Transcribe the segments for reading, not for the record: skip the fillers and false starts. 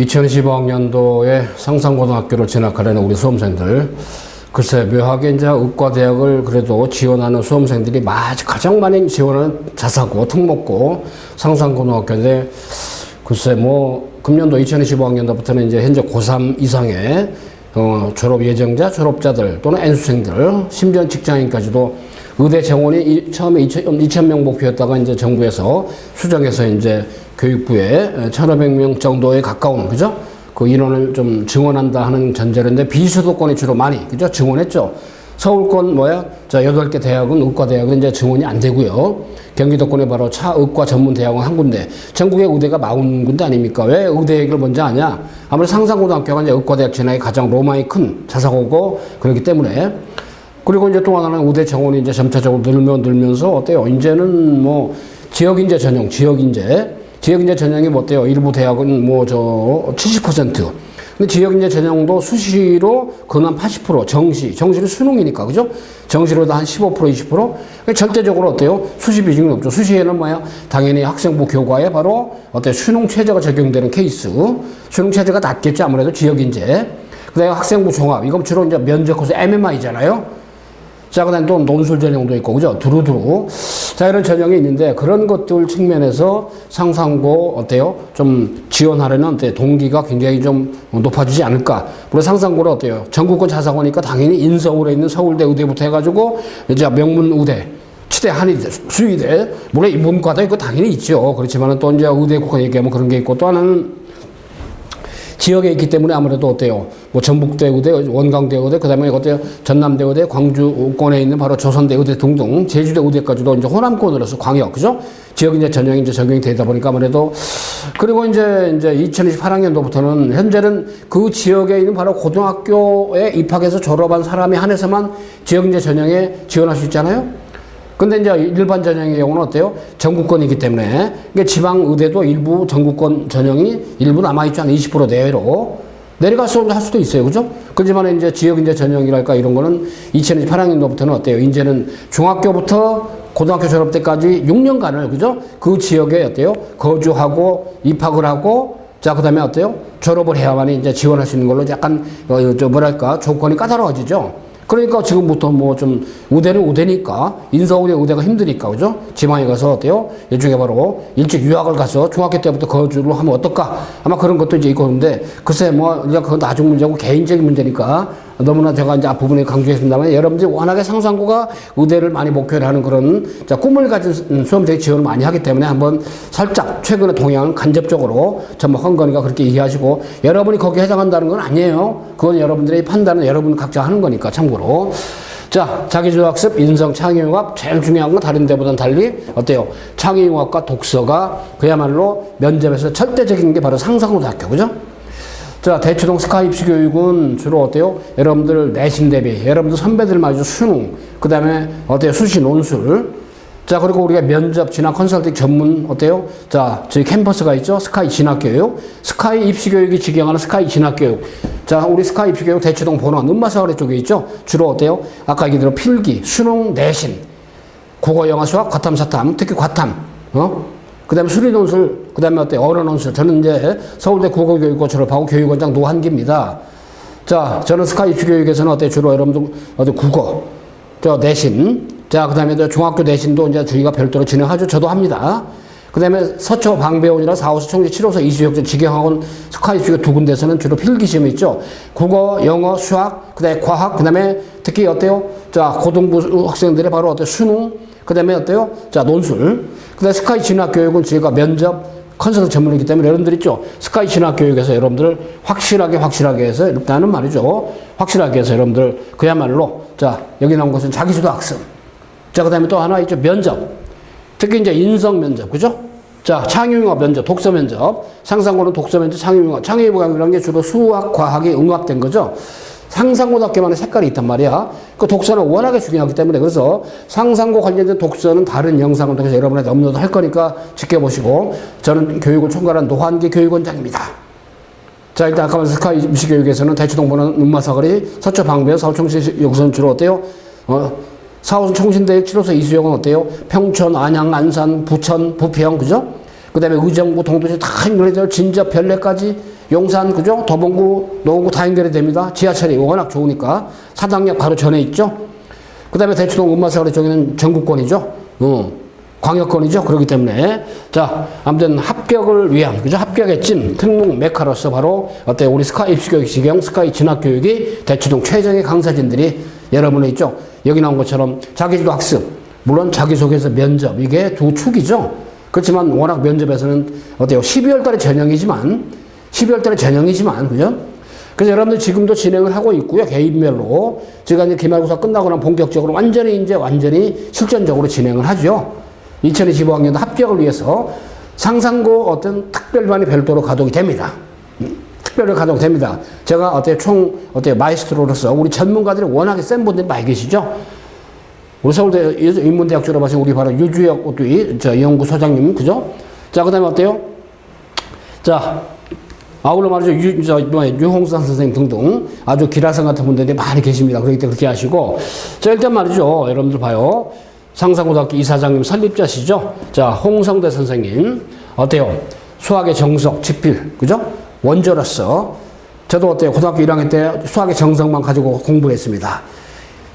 2025학년도에 상산고등학교를 진학하려는 우리 수험생들, 글쎄 묘하게 이제 의과대학을 그래도 지원하는 수험생들이 가장 많이 지원하는 자사고, 특목고, 상산고등학교인데, 글쎄 금년도 2025학년도부터는 이제 현재 고3 이상의 졸업 예정자, 졸업자들 또는 N수생들, 심지어 직장인까지도 의대 정원이 처음에 2,000명 목표였다가 이제 정부에서 수정해서 이제 교육부에 1,500명 정도에 가까운, 그죠? 그 인원을 좀 증원한다 하는 전제인데 비수도권이 주로 많이, 그죠? 증원했죠. 서울권 8개 대학은, 의과대학은 이제 증원이 안 되고요. 경기도권에 바로 의과 전문 대학원 한 군데, 전국의 의대가 40군데 아닙니까? 왜 의대 얘기를 먼저 하냐? 아무래도 상산고등학교가 이제 의과대학 진학에 가장 로망이 큰 자사고고, 그렇기 때문에. 그리고 이제 또 하나는 의대 정원이 이제 점차적으로 늘면서 어때요? 이제는 지역인재 전형, 지역인재 전형이 어때요? 일부 대학은 70%. 근데 지역인재 전형도 수시로 근한 80%, 정시로 수능이니까, 그죠? 정시로도 한 15%, 20%. 그러니까 절대적으로 어때요? 수시 비중이 높죠. 수시에는 당연히 학생부 교과에 바로 수능 체제가 적용되는 케이스. 수능 체제가 낮겠죠. 아무래도 지역인재. 그 다음에 학생부 종합. 이건 주로 이제 면접 코스 MMI잖아요. 자, 그 다음에 또 논술 전형도 있고, 그죠? 두루두루. 자, 이런 전형이 있는데, 그런 것들 측면에서 상산고, 좀 지원하려는 동기가 굉장히 좀 높아지지 않을까. 물론 상산고는 전국권 자사고니까 당연히 인서울에 있는 서울대 의대부터 해가지고, 이제 명문 의대, 치대, 한의대, 수의대, 물론 문과도 있고 당연히 있죠. 그렇지만 또 이제 의대 국가 얘기하면 그런 게 있고, 또 하나는 지역에 있기 때문에 아무래도 전북대 의대, 원광대 의대, 그 다음에 전남대 의대, 광주권에 있는 바로 조선대 의대 등등, 제주대 의대까지도 이제 호남권으로서 광역, 그죠? 지역인재 전형이 이제 적용이 되다 보니까 아무래도, 그리고 이제 2028학년도부터는 현재는 그 지역에 있는 바로 고등학교에 입학해서 졸업한 사람이 한해서만 지역인재 전형에 지원할 수 있잖아요? 근데 이제 일반 전형의 경우는 전국권이기 때문에, 그러니까 지방 의대도 일부 전국권 전형이 일부 남아있죠. 한 20% 내외로 내려가서 할 수도 있어요. 그죠? 그렇지만 이제 지역인재 전형이랄까 이런 거는 2028학년도부터는 이제는 중학교부터 고등학교 졸업 때까지 6년간을, 그죠? 그 지역에 거주하고 입학을 하고, 자, 그 다음에 졸업을 해야만이 이제 지원할 수 있는 걸로 약간, 조건이 까다로워지죠. 그러니까 지금부터 좀 의대는 의대니까, 인서울의 의대가 힘드니까, 그죠? 지방에 가서 일종의 바로 일찍 유학을 가서 중학교 때부터 거주를 하면 어떨까? 아마 그런 것도 이제 있고 그런데, 글쎄 이제 그건 나중 문제고 개인적인 문제니까 너무나 제가 이제 앞부분에 강조했습니다만, 여러분들이 워낙에 상산고가 의대를 많이 목표로 하는 그런 꿈을 가진 수험생이 지원을 많이 하기 때문에 한번 살짝 최근의 동향을 간접적으로 접목한 거니까 그렇게 이해하시고, 여러분이 거기에 해당한다는 건 아니에요. 그건 여러분들의 판단은 여러분 각자 하는 거니까 참고로. 자, 자기주학습, 인성, 창의융합, 제일 중요한 건 다른 데보다는 달리 창의융합과 독서가 그야말로 면접에서 절대적인 게 바로 상산고등학교, 그죠? 자, 대치동 스카이 입시 교육은 주로 여러분들 내신 대비, 여러분들 선배들 말이죠. 수능, 그 다음에 수시 논술. 자, 그리고 우리가 면접, 진학, 컨설팅 전문, 자, 저희 캠퍼스가 있죠. 스카이 진학교육. 스카이 입시 교육이 직영하는 스카이 진학교육. 자, 우리 스카이 입시 교육 대치동 본원, 음마사거리 쪽에 있죠. 주로 아까 얘기 들어 필기, 수능, 내신, 국어, 영어, 수학, 과탐, 사탐, 특히 과탐, 그 다음에 수리논술, 그 다음에 언어논술. 저는 이제 서울대 국어교육과 졸업하고 교육원장 노한기입니다. 자, 저는 스카이 입시 교육에서는 주로 여러분들 국어, 내신, 자, 그 다음에 중학교 내신도 이제 저희가 별도로 진행하죠. 저도 합니다. 그 다음에 서초 방배원이나 4호서 청주 7호서 이수역전 직영학원 스카이 입시 교육 두 군데에서는 주로 필기 시험이 있죠. 국어, 영어, 수학, 그 다음에 과학, 그 다음에 특히 자, 고등부 학생들의 바로 수능, 그 다음에 자, 논술. 그 다음에 스카이 진학교육은 저희가 면접, 컨설팅 전문이기 때문에 여러분들 있죠. 스카이 진학교육에서 여러분들 확실하게 해서 일단은 말이죠. 확실하게 해서 여러분들 그야말로, 자, 여기 나온 것은 자기주도 학습. 자, 그 다음에 또 하나 있죠. 면접. 특히 이제 인성 면접. 그죠? 자, 창의융합 면접, 독서 면접. 상산고는 독서 면접, 창의융합. 창의융합이라는 게 주로 수학, 과학이 응합된 거죠. 상산고등학교만의 색깔이 있단 말이야. 그 독서는 워낙에 중요하기 때문에, 그래서 상산고 관련된 독서는 다른 영상을 통해서 여러분한테 업로드 할 거니까 지켜보시고, 저는 교육을 총괄한 노한기 교육원장입니다. 자, 일단 아까 말한 스카이 입시 교육에서는 대치동 본원, 음마사거리, 서초 방배, 서울청신 여기서는 주로 4호선 총신대역 7호선 이수역은 평촌, 안양, 안산, 부천, 부평, 그죠? 그 다음에 의정부, 동도시 다 연결되어 진접, 별내까지 용산, 그죠? 도봉구, 노원구 다 연결이 됩니다. 지하철이 워낙 좋으니까. 사당역 바로 전에 있죠. 그 다음에 대치동 음마사거리 쪽에는 전국권이죠. 광역권이죠. 그렇기 때문에. 자, 아무튼 합격을 위한, 그죠? 합격의 찜, 특목 메카로서 바로, 어때요? 우리 스카이 입시교육 지경, 스카이 진학교육이 대치동 최정의 강사진들이 여러분이 있죠. 여기 나온 것처럼 자기주도 학습, 물론 자기소개서 면접, 이게 두 축이죠. 그렇지만 워낙 면접에서는 어때요? 12월 달에 전형이지만, 그죠? 그래서 여러분들 지금도 진행을 하고 있고요. 개인별로. 제가 이제 기말고사 끝나고 나면 본격적으로 완전히 실전적으로 진행을 하죠. 2025학년도 합격을 위해서 상상고 어떤 특별반이 별도로 가동이 됩니다. 특별히 가동이 됩니다. 제가 마이스트로로서 우리 전문가들이 워낙에 센 분들이 많이 계시죠. 우리 서울대 인문대학 졸업하신 우리 바로 유주혁 연구소장님, 그죠? 자, 그 다음에 어때요? 자, 아울러 말이죠. 유홍산 선생님 등등 아주 기라성 같은 분들이 많이 계십니다. 그렇기 때문에 그렇게 하시고. 자, 일단 말이죠. 여러분들 봐요. 상산고등학교 이사장님 설립자시죠? 자, 홍성대 선생님. 어때요? 수학의 정석, 지필. 그죠? 원조로서. 저도 어때요? 고등학교 1학년 때 수학의 정석만 가지고 공부를 했습니다.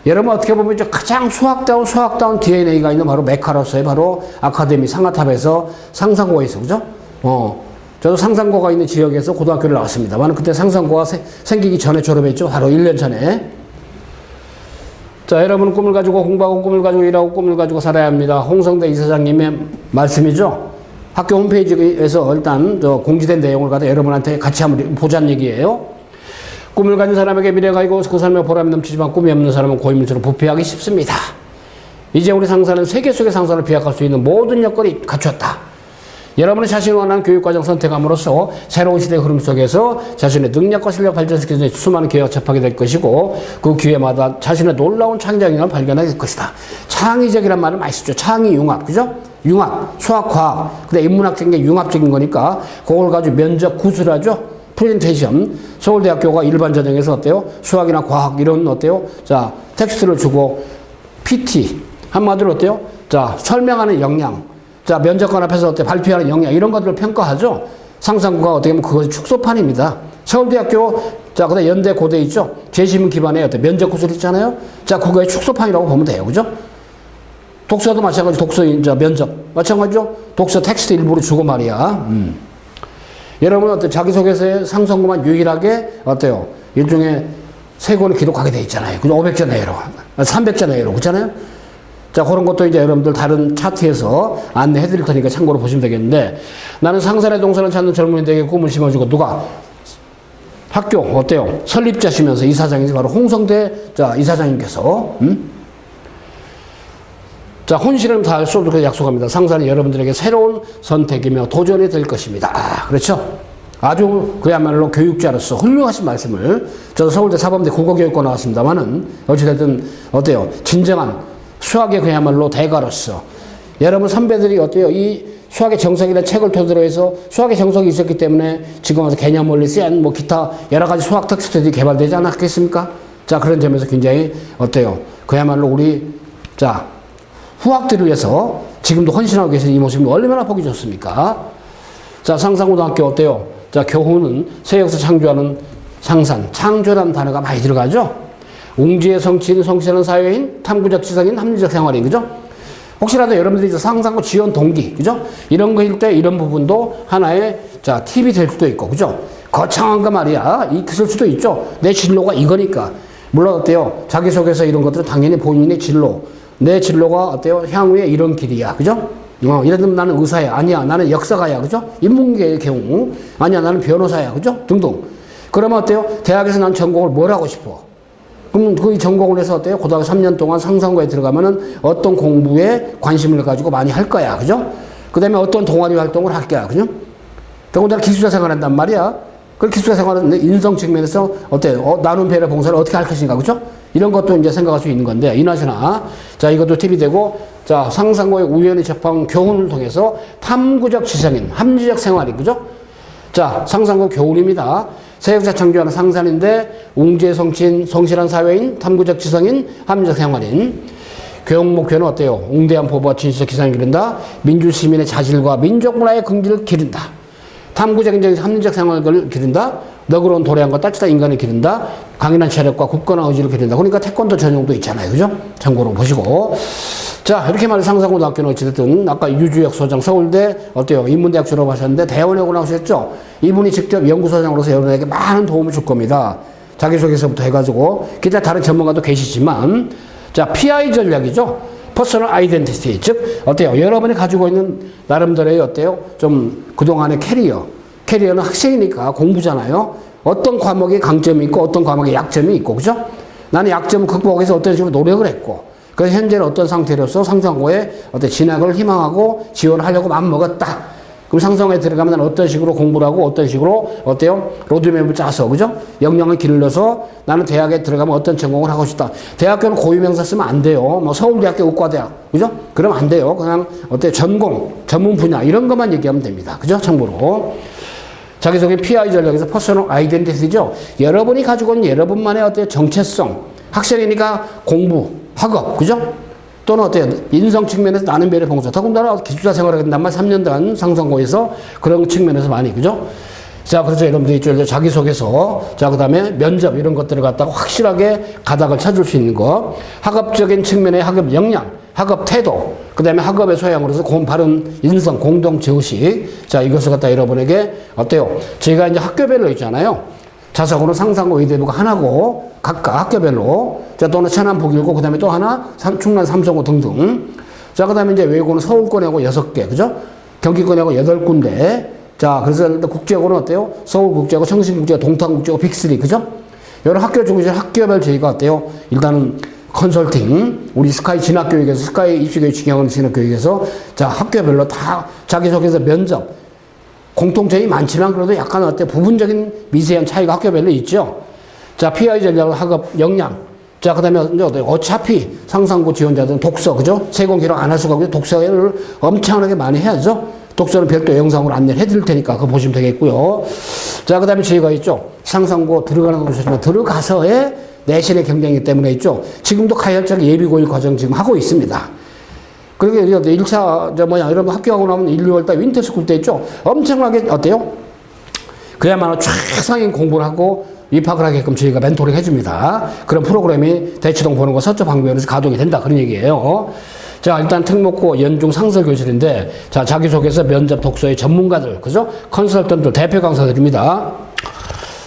여러분 어떻게 보면 이제 가장 수학다운 DNA가 있는 바로 메카로서의 바로 아카데미 상하탑에서 상산고에서, 그죠? 저도 상산고가 있는 지역에서 고등학교를 나왔습니다만 그때 상산고가 생기기 전에 졸업했죠. 바로 1년 전에. 자, 여러분 꿈을 가지고 공부하고 꿈을 가지고 일하고 꿈을 가지고 살아야 합니다. 홍성대 이사장님의 말씀이죠. 학교 홈페이지에서 일단 공지된 내용을 갖다 여러분한테 같이 한번 보자는 얘기예요. 꿈을 가진 사람에게 미래가 있고 그 삶에 보람이 넘치지만 꿈이 없는 사람은 고인물처럼 부패하기 쉽습니다. 이제 우리 상사는 세계 속의 상사를 비약할 수 있는 모든 여건이 갖추었다. 여러분이 자신이 원하는 교육과정 선택함으로써 새로운 시대의 흐름 속에서 자신의 능력과 실력 발전시키는 데 수많은 기회가 접하게 될 것이고 그 기회마다 자신의 놀라운 창의적인 발견하게 될 것이다. 창의적이란 말을 많이 쓰죠. 창의융합, 그죠? 융합, 수학, 과학, 근데 인문학적인 게 융합적인 거니까 그걸 가지고 면접 구술하죠. 프레젠테이션. 서울대학교가 일반 전형에서 어때요? 수학이나 과학 이런 어때요? 자, 텍스트를 주고 PT 한마디로 어때요? 자, 설명하는 역량. 자, 면접관 앞에서 어때 발표하는 역량 이런 것들을 평가하죠. 상상고가 어떻게 보면 그것이 축소판입니다. 서울대학교, 자, 그다음 연대 고대 있죠. 재시문 기반의 어때 면접 구술 있잖아요. 자, 그거의 축소판이라고 보면 돼요, 그죠? 독서도 마찬가지, 독서 면접 마찬가지죠. 독서 텍스트 일부러 주고 말이야. 여러분 어때 자기소개서에 상상고만 유일하게 어때요? 일종의 세 권을 기록하게 돼 있잖아요. 그죠? 500자 내외로, 300자 내외로, 그렇잖아요. 자, 그런 것도 이제 여러분들 다른 차트에서 안내해 드릴 테니까 참고로 보시면 되겠는데, 나는 상산의 동산을 찾는 젊은이들에게 꿈을 심어주고, 누가? 학교, 어때요? 설립자시면서 이사장이지, 바로 홍성대, 자, 이사장님께서, 자, 혼신을 다할 수 없도록 약속합니다. 상산이 여러분들에게 새로운 선택이며 도전이 될 것입니다. 그렇죠? 아주 그야말로 교육자로서 훌륭하신 말씀을, 저도 서울대 사범대 국어교육과 나왔습니다만은, 어찌됐든, 어때요? 진정한 수학의 그야말로 대가로서 여러분 선배들이 어때요? 이 수학의 정석이라는 책을 토대로 해서 수학의 정석이 있었기 때문에 지금 와서 개념 원리, 센, 뭐 기타 여러 가지 수학 텍스트들이 개발되지 않았겠습니까? 자, 그런 점에서 굉장히 어때요? 그야말로 우리 자 후학들을 위해서 지금도 헌신하고 계신 이 모습이 얼마나 보기 좋습니까? 자, 상산고등학교 어때요? 자, 교훈은 새역사 창조하는 상산, 창조라는 단어가 많이 들어가죠? 웅지의 성취인, 성실한 사회인, 탐구적 지성인, 합리적 생활인, 그죠? 혹시라도 여러분들이 상상고 지원 동기, 그죠? 이런 거일 때 이런 부분도 하나의, 자, 팁이 될 수도 있고, 그죠? 거창한 거 말이야. 있을 수도 있죠. 내 진로가 이거니까. 물론 어때요? 자기소개서 이런 것들은 당연히 본인의 진로. 내 진로가 어때요? 향후에 이런 길이야, 그죠? 예를 들면 나는 의사야. 아니야. 나는 역사가야, 그죠? 인문계의 경우. 아니야. 나는 변호사야, 그죠? 등등. 그러면 어때요? 대학에서 난 전공을 뭘 하고 싶어? 그럼 그 전공을 해서 어때요? 고등학교 3년 동안 상상고에 들어가면은 어떤 공부에 관심을 가지고 많이 할 거야. 그죠? 그 다음에 어떤 동아리 활동을 할 거야. 그죠? 더군다나 기숙사 생활 한단 말이야. 그 기숙사 생활은 인성 측면에서 어때요? 나눔 배려 봉사를 어떻게 할 것인가. 그죠? 이런 것도 이제 생각할 수 있는 건데, 이나저나. 자, 이것도 팁이 되고, 자, 상상고에 우연히 접한 교훈을 통해서 탐구적 지성인, 합리적 생활인. 그죠? 자, 상상고 교훈입니다. 새역사 창조하는 상산인데 웅지의 성취인, 성실한 사회인, 탐구적 지성인, 합리적 생활인. 교육 목표는 어때요? 웅대한 포부와 진실적 기상을 기른다. 민주시민의 자질과 민족문화의 긍지를 기른다. 탐구적인 합리적 생활을 기른다. 너그러운 도량과 따뜻한 인간을 기른다. 강인한 체력과 굳건한 의지를 기른다. 그러니까 태권도 전용도 있잖아요. 그죠? 참고로 보시고. 자, 이렇게 말해 상상고등학교는 어찌됐든 아까 유주혁 소장 서울대 어때요? 인문대학 졸업하셨는데 대원여고 나오셨죠? 이분이 직접 연구소장으로서 여러분에게 많은 도움을 줄 겁니다. 자기소개서부터 해가지고 기타 다른 전문가도 계시지만 자, PI 전략이죠. 퍼스널 아이덴티티. 즉 어때요? 여러분이 가지고 있는 나름대로의 어때요? 좀 그동안의 캐리어는 학생이니까 공부잖아요. 어떤 과목에 강점이 있고 어떤 과목에 약점이 있고 그죠? 나는 약점을 극복하기 위해서 어떤 식으로 노력을 했고 그래서 현재는 어떤 상태로서 상상고에 어떤 진학을 희망하고 지원하려고 마음먹었다. 그럼 상상고에 들어가면 어떤 식으로 공부를 하고 어떤 식으로 어때요? 로드맵을 짜서 그죠? 역량을 길러서 나는 대학에 들어가면 어떤 전공을 하고 싶다. 대학교는 고유명사 쓰면 안 돼요. 뭐 서울대학교 의과대학 그죠? 그러면 안 돼요. 그냥 어때 전공, 전문 분야 이런 것만 얘기하면 됩니다. 그죠? 참고로. 자기소개 PI 전략에서 퍼스널 아이덴티티죠. 여러분이 가지고 있는 여러분만의 어떤 정체성, 학생이니까 공부, 학업, 그죠? 또는 어때요? 인성 측면에서 나는 배려 봉사. 더군다나 기숙사 생활을 한단 3년간 상상고에서 그런 측면에서 많이, 그죠? 자, 그래서 여러분들이 있죠. 자기소개서, 자, 그 다음에 면접 이런 것들을 갖다가 확실하게 가닥을 찾을 수 있는 거. 학업적인 측면의 학업 역량, 학업 태도, 그 다음에 학업의 소양으로서 바른 인성, 공동제의식. 자, 이것을 갖다 여러분에게 어때요? 저희가 이제 학교별로 있잖아요. 자석으로 상상고 의대부가 하나고, 각각 학교별로. 자, 또는 천안 북일고, 그 다음에 또 하나, 충남 삼성고 등등. 자, 그 다음에 이제 외고는 서울권하고 6개, 그죠? 경기권하고 8군데. 자, 그래서 일단 국제고는 어때요? 서울국제고, 청신국제고, 동탄국제고, 빅3, 그죠? 여러 학교 중에서 학교별 저희가 어때요? 일단은 컨설팅, 우리 스카이 진학교육에서, 스카이 입시교육 진학원 진학교육에서, 자, 학교별로 다 자기소개서 면접, 공통점이 많지만 그래도 약간 어때 부분적인 미세한 차이가 학교별로 있죠. 자, PI 전략 학업 역량. 자, 그 다음에 어차피 상상고 지원자들은 독서, 그죠? 세공 기록 안 할 수가 없고 독서를 엄청나게 많이 해야죠. 독서는 별도 영상으로 안내를 해드릴 테니까 그거 보시면 되겠고요. 자, 그 다음에 저희가 있죠. 상상고 들어가는 거 보셨지만 들어가서의 내신의 경쟁이기 때문에 있죠. 지금도 가열적 예비고일 과정 지금 하고 있습니다. 그리고 1차, 여러분 학교하고 나면 1, 2월달 윈터스쿨 때 있죠. 엄청나게 어때요? 그야말로 최상인 공부를 하고 입학을 하게끔 저희가 멘토링 해줍니다. 그런 프로그램이 대치동 보는 거 서초 방배원에서 가동이 된다. 그런 얘기예요. 자, 일단 특목고 연중 상설 교실인데, 자, 자기소개서 면접 독서의 전문가들, 그죠? 컨설턴트 대표 강사들입니다.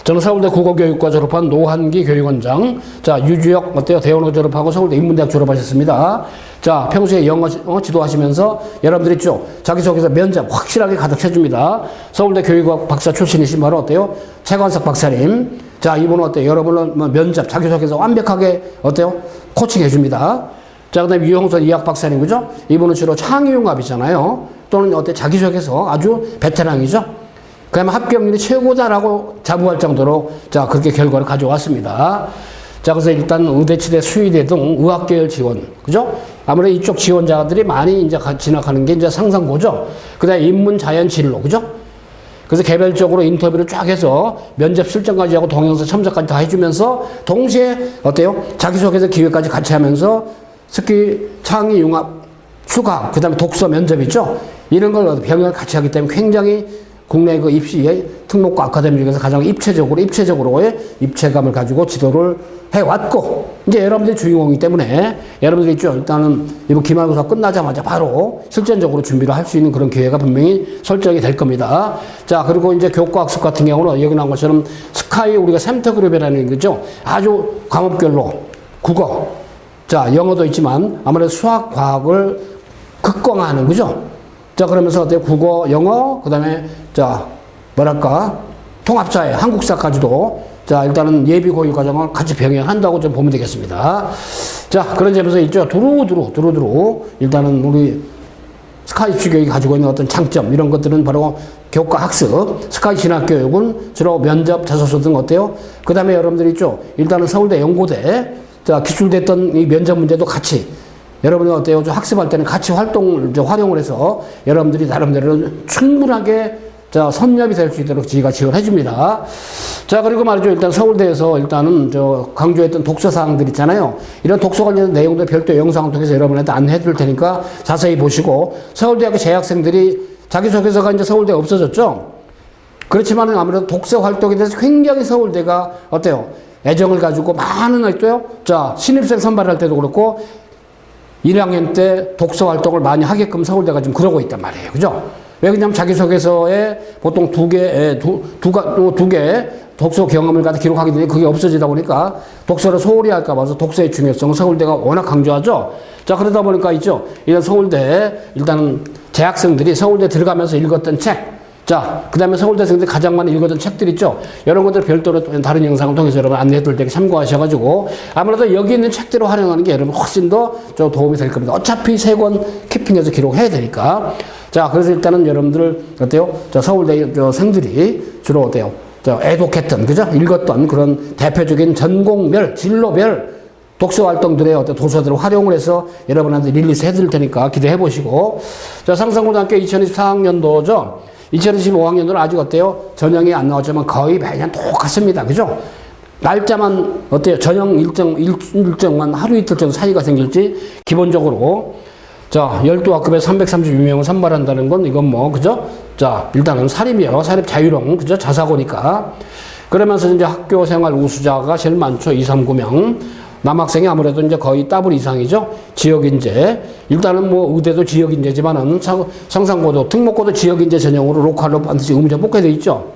저는 서울대 국어교육과 졸업한 노한기 교육원장. 자, 유주혁 어때요? 대원고 졸업하고 서울대 인문대학 졸업하셨습니다. 자, 평소에 영어 지도하시면서 여러분들 있죠? 자기소개서 면접 확실하게 가득 채줍니다. 서울대 교육학 박사 출신이신 바로 어때요? 최관석 박사님. 자, 이분은 어때요? 여러분은 면접 자기소개서 완벽하게 어때요? 코칭 해줍니다. 자, 그 다음에 유형선 이학 박사님, 그죠? 이분은 주로 창의융합이잖아요. 또는 어때? 자기소개서 아주 베테랑이죠? 그다음에 합격률이 최고다라고 자부할 정도로 자, 그렇게 결과를 가져왔습니다. 자, 그래서 일단 의대치대 수의대 등 의학계열 지원, 그죠? 아무래도 이쪽 지원자들이 많이 이제 진학하는 게 이제 상상고죠. 그 다음에 인문자연진로, 그죠? 그래서 개별적으로 인터뷰를 쫙 해서 면접 실전까지 하고 동영상 첨삭까지 다 해주면서 동시에 어때요? 자기소개서 기획까지 같이 하면서 특히 창의, 융합, 수학, 그 다음에 독서 면접 있죠? 이런 걸 병행을 같이 하기 때문에 굉장히 국내 그 입시의 특목고 아카데미 중에서 가장 입체적으로의 입체감을 가지고 지도를 해왔고, 이제 여러분들이 주인공이기 때문에 여러분들이 있죠. 일단은 이번 기말고사 끝나자마자 바로 실전적으로 준비를 할 수 있는 그런 기회가 분명히 설정이 될 겁니다. 자, 그리고 이제 교과학습 같은 경우는 여기 나온 것처럼 스카이 우리가 샘터그룹이라는 거죠. 아주 과목별로 국어, 자, 영어도 있지만 아무래도 수학, 과학을 극강화하는 거죠. 자, 그러면서 어때요? 국어, 영어, 그 다음에, 자, 통합사회, 한국사까지도, 자, 일단은 예비고일 과정을 같이 병행한다고 좀 보면 되겠습니다. 자, 그런 점에서 있죠. 두루두루, 일단은 우리 스카이 입시 교육이 가지고 있는 어떤 장점, 이런 것들은 바로 교과 학습, 스카이 진학교육은 주로 면접, 자소서 등 어때요? 그 다음에 여러분들이 있죠. 일단은 서울대 연고대, 자, 기출됐던 이 면접 문제도 같이, 여러분이 어때요? 학습할 때는 같이 활용을 해서 여러분들이 나름대로 충분하게 자, 섭렵이 될 수 있도록 저희가 지원해 줍니다. 자, 그리고 말이죠. 일단 서울대에서 일단은 강조했던 독서 사항들 있잖아요. 이런 독서 관련된 내용들 별도 영상을 통해서 여러분한테 안내해 드릴 테니까 자세히 보시고, 서울대학교 재학생들이 자기소개서가 이제 서울대에 없어졌죠? 그렇지만 아무래도 독서 활동에 대해서 굉장히 서울대가 어때요? 애정을 가지고 많은 어때요? 자, 신입생 선발할 때도 그렇고 1학년 때 독서 활동을 많이 하게끔 서울대가 좀 그러고 있단 말이에요. 그죠? 왜 그러냐면 자기소개서에 보통 두 개 독서 경험을 갖다 기록하게 되니 그게 없어지다 보니까 독서를 소홀히 할까 봐서 독서의 중요성 서울대가 워낙 강조하죠. 자, 그러다 보니까 있죠. 이런 서울대 일단은 재학생들이 서울대 들어가면서 읽었던 책, 자, 그 다음에 서울대생들이 가장 많이 읽었던 책들 있죠. 이런 것들 별도로 다른 영상을 통해서 여러분 안내해 드릴 때 참고하셔가지고 아무래도 여기 있는 책들을 활용하는 게 여러분 훨씬 더 도움이 될 겁니다. 어차피 3권 키핑해서 기록해야 되니까. 자, 그래서 일단은 여러분들 어때요? 자, 서울대 생들이 주로 어때요? 애독했던, 그죠? 읽었던 그런 대표적인 전공별, 진로별 독서 활동들의 어떤 도서들을 활용을 해서 여러분한테 릴리스 해드릴 테니까 기대해 보시고. 자, 상산고등학교 2024학년도죠. 2025학년도는 아직 어때요? 전형이 안 나왔지만 거의 매년 똑같습니다. 그죠? 날짜만 어때요? 전형 일정만 하루 이틀 정도 차이가 생길지 기본적으로 자, 12학급에 336명을 선발한다는 건 이건 뭐, 그죠? 자, 일단은 사립이요. 사립 자유형, 그죠? 자사고니까. 그러면서 이제 학교 생활 우수자가 제일 많죠. 239명. 남학생이 아무래도 이제 거의 더블 이상이죠. 지역인재. 일단은 뭐 의대도 지역인재지만은 상상고도, 특목고도 지역인재 전형으로 로컬로 반드시 의무자 뽑게 돼 있죠.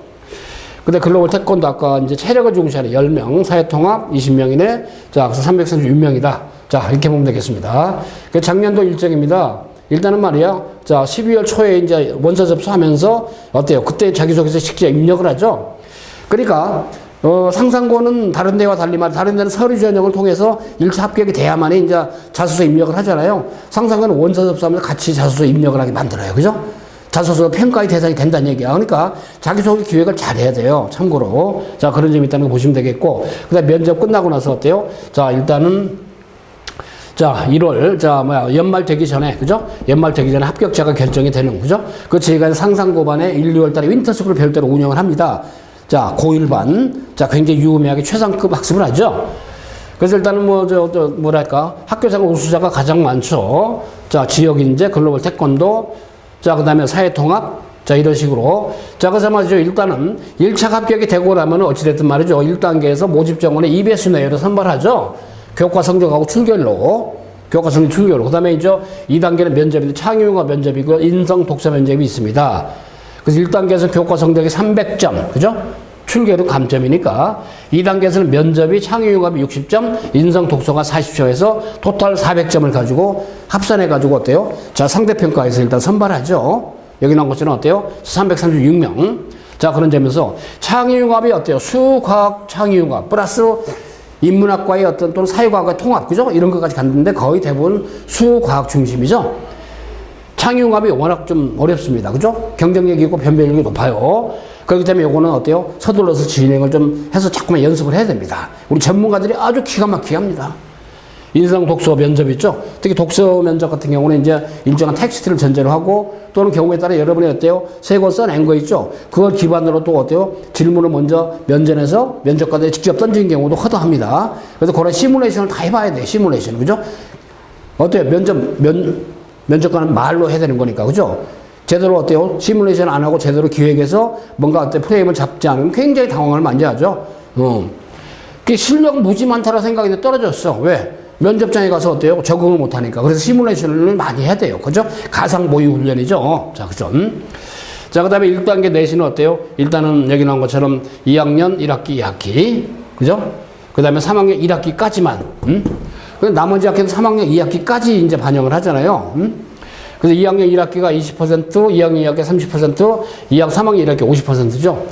근데 글로벌 태권도 아까 이제 체력을 중시하는 10명, 사회통합 20명이네. 자, 그래서 336명이다. 자, 이렇게 보면 되겠습니다. 그 작년도 일정입니다. 일단은 말이야. 자, 12월 초에 이제 원서 접수하면서 어때요? 그때 자기소개서 직접 입력을 하죠. 그러니까 상상고는 다른 데와 달리 다른 데는 서류 전형을 통해서 1차 합격이 돼야만이 이제 자소서 입력을 하잖아요. 상상고는 원서 접수하면서 같이 자소서 입력을 하게 만들어요. 그죠? 자소서 평가의 대상이 된다는 얘기야. 그러니까 자기소개 기획을 잘 해야 돼요. 참고로. 자, 그런 점이 있다는 거 보시면 되겠고. 그 다음에 면접 끝나고 나서 어때요? 자, 일단은 자, 1월, 연말 되기 전에, 그죠? 연말 되기 전에 합격자가 결정이 되는, 그죠? 그 저희가 상상고반에 1, 2월 달에 윈터스쿨을 별도로 운영을 합니다. 자, 고1반. 자, 굉장히 유의미하게 최상급 학습을 하죠. 그래서 일단은 뭐랄까. 학교생활 우수자가 가장 많죠. 자, 지역인재, 글로벌 태권도. 자, 그 다음에 사회통합. 자, 이런 식으로. 자, 그래서 말이죠. 일단은 1차 합격이 되고 나면 어찌됐든 말이죠. 1단계에서 모집 정원에 2배수 내외로 선발하죠. 교과 성적하고 출결로. 교과 성적 출결로. 그 다음에 이제 2단계는 면접인데 창의융합 면접이고 인성 독서 면접이 있습니다. 그래서 1단계에서 교과 성적이 300점. 그죠? 출결은 감점이니까. 2단계에서는 면접이 창의융합이 60점, 인성 독서가 40점에서 토탈 400점을 가지고 합산해가지고 어때요? 자, 상대평가에서 일단 선발하죠. 여기 나온 것처럼 어때요? 336명. 자, 그런 점에서 창의융합이 어때요? 수과학 창의융합 플러스 인문학과의 어떤 또는 사회과학의 통합, 그죠? 이런 것까지 갔는데 거의 대부분 수과학 중심이죠. 창의융합이 워낙 좀 어렵습니다. 그죠? 경쟁력이 있고 변별력이 높아요. 그렇기 때문에 요거는 어때요? 서둘러서 진행을 좀 해서 자꾸만 연습을 해야 됩니다. 우리 전문가들이 아주 기가 막히게 합니다. 인성 독서 면접 있죠? 특히 독서 면접 같은 경우는 이제 일정한 텍스트를 전제로 하고 또는 경우에 따라 여러분이 어때요? 3권 써낸 거 있죠? 그걸 기반으로 또 어때요? 질문을 먼저 면전에서 면접관들이 직접 던진 경우도 허다합니다. 그래서 그런 시뮬레이션을 다 해봐야 돼요. 시뮬레이션. 그죠? 어때요? 면접관은 말로 해야 되는 거니까. 그죠? 제대로 어때요? 시뮬레이션 안 하고 제대로 기획해서 뭔가 어때 프레임을 잡지 않으면 굉장히 당황을 많이 하죠. 그 실력 무지 많다라 생각이 떨어졌어. 왜? 면접장에 가서 어때요? 적응을 못하니까. 그래서 시뮬레이션을 많이 해야 돼요. 그죠? 가상 모의 훈련이죠. 자, 그죠? 자, 그 다음에 1단계 내신은 어때요? 일단은 여기 나온 것처럼 2학년 1학기 2학기. 그죠? 그 다음에 3학년 1학기까지만. 나머지 학기는 3학년 2학기까지 이제 반영을 하잖아요. 그래서 2학년 1학기가 20%, 2학년 2학기 30%, 3학년 1학기 50%죠.